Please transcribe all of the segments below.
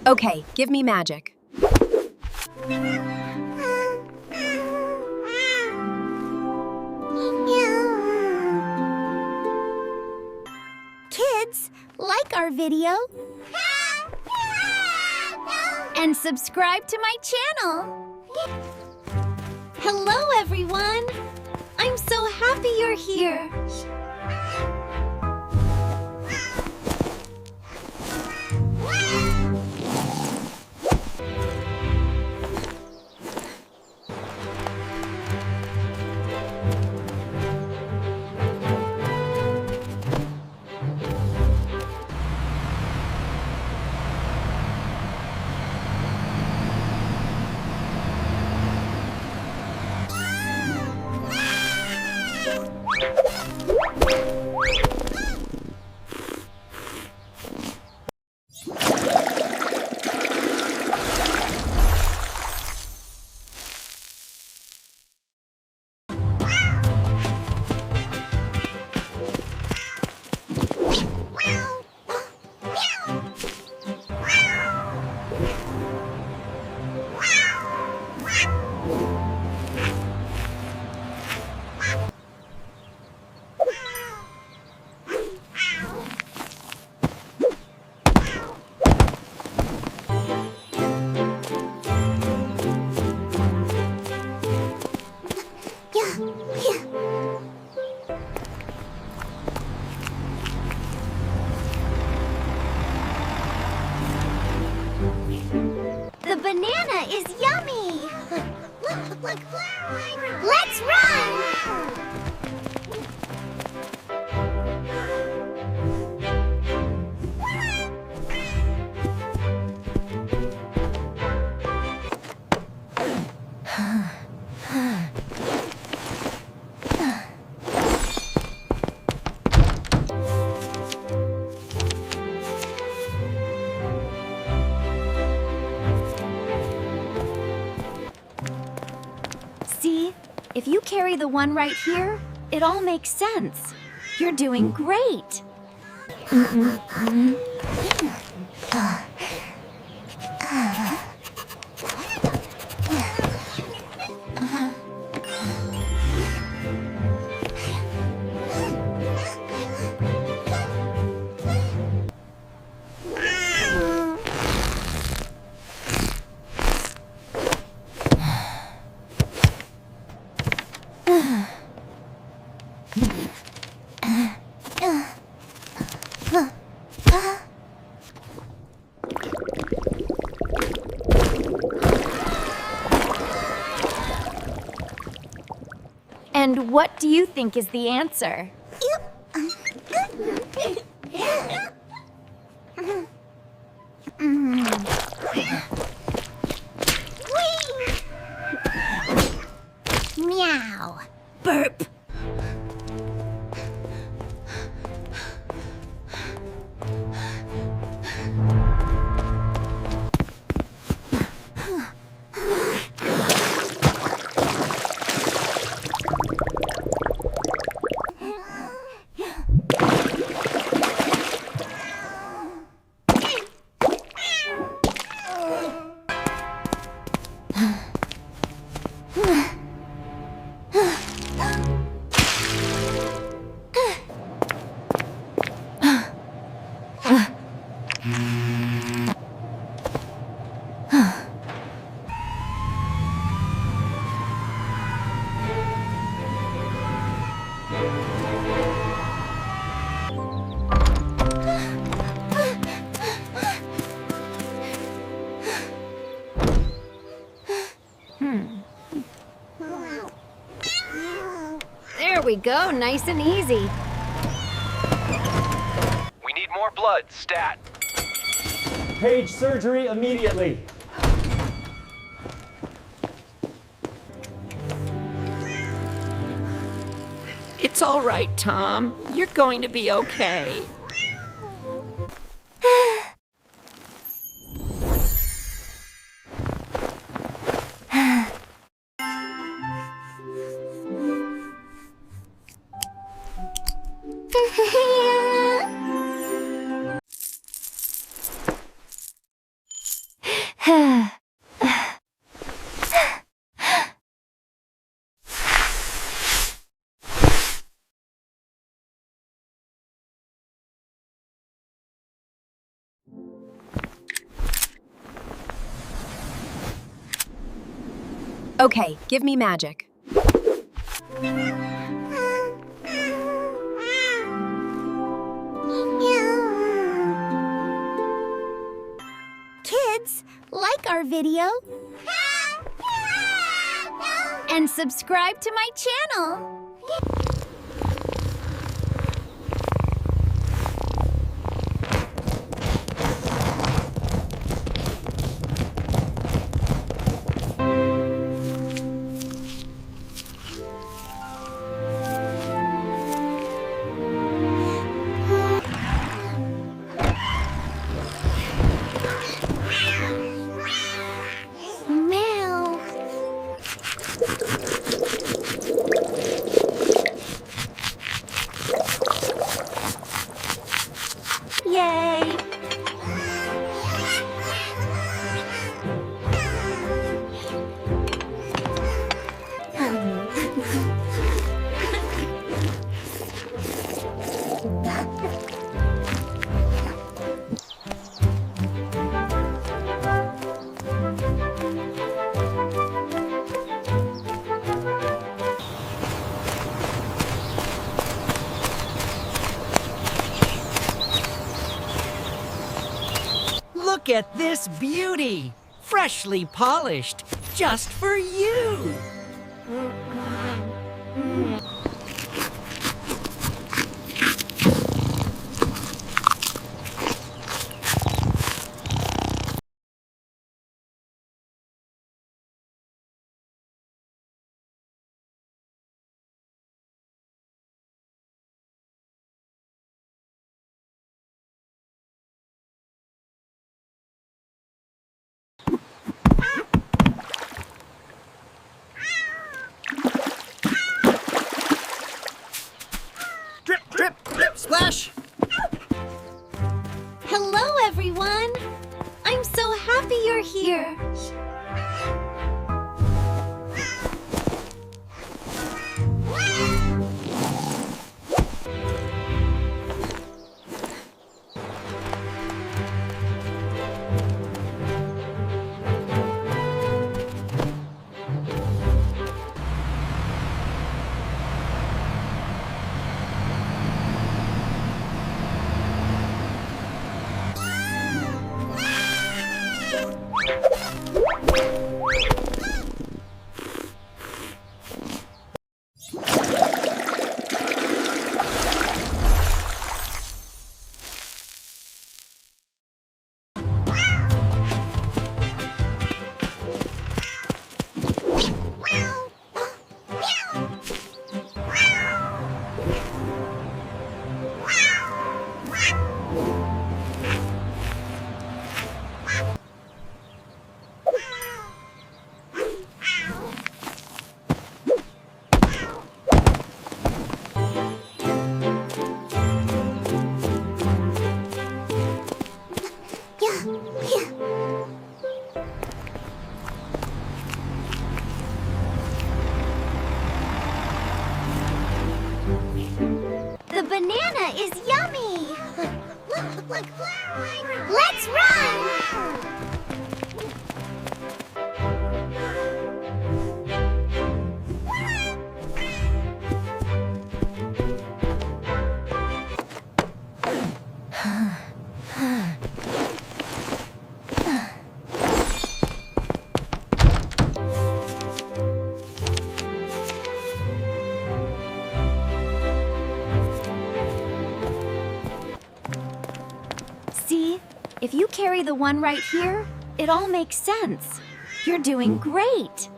Okay, give me magic. Kids, like our video and subscribe to my channel. Hello, everyone. I'm so happy you're here. The banana is yummy! Let's run! See, if you carry the one right here, it all makes sense. You're doing great. And what do you think is the answer? Meow. Burp. There we go, nice and easy. We need more blood, stat. Page surgery immediately. It's all right, Tom. You're going to be okay. Okay, give me magic. Kids, like our video and subscribe to my channel. Meow. Yay! Look at this beauty! Freshly polished, just for you! Drip, drip, drip, splash! Hello, everyone! I'm so happy you're here. The banana is yummy! Look. Let's run! See? If you carry the one right here, it all makes sense. You're doing great.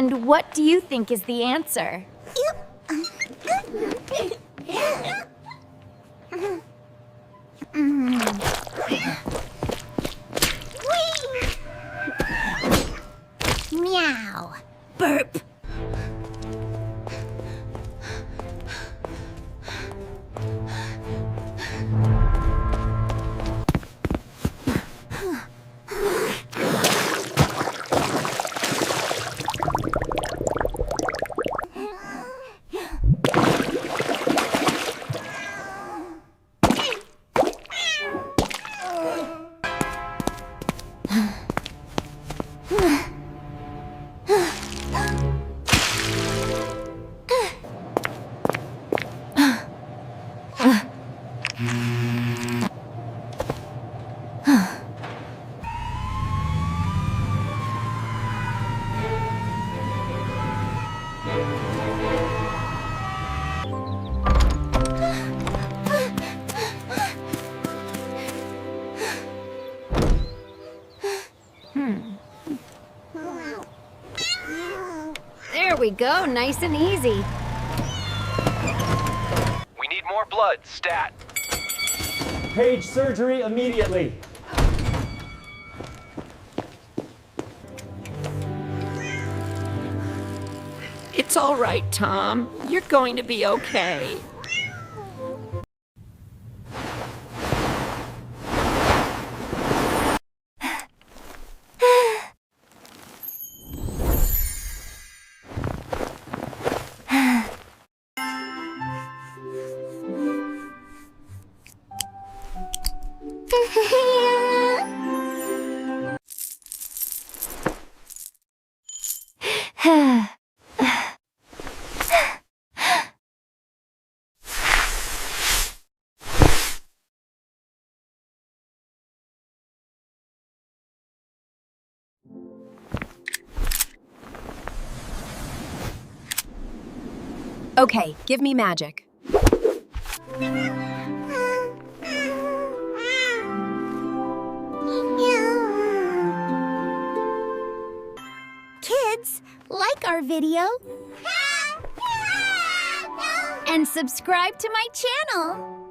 And what do you think is the answer? Meow. Burp. There we go, nice and easy. We need more blood. Stat. Page surgery immediately. It's all right, Tom. You're going to be okay. Okay, give me magic. Kids, like our video and subscribe to my channel.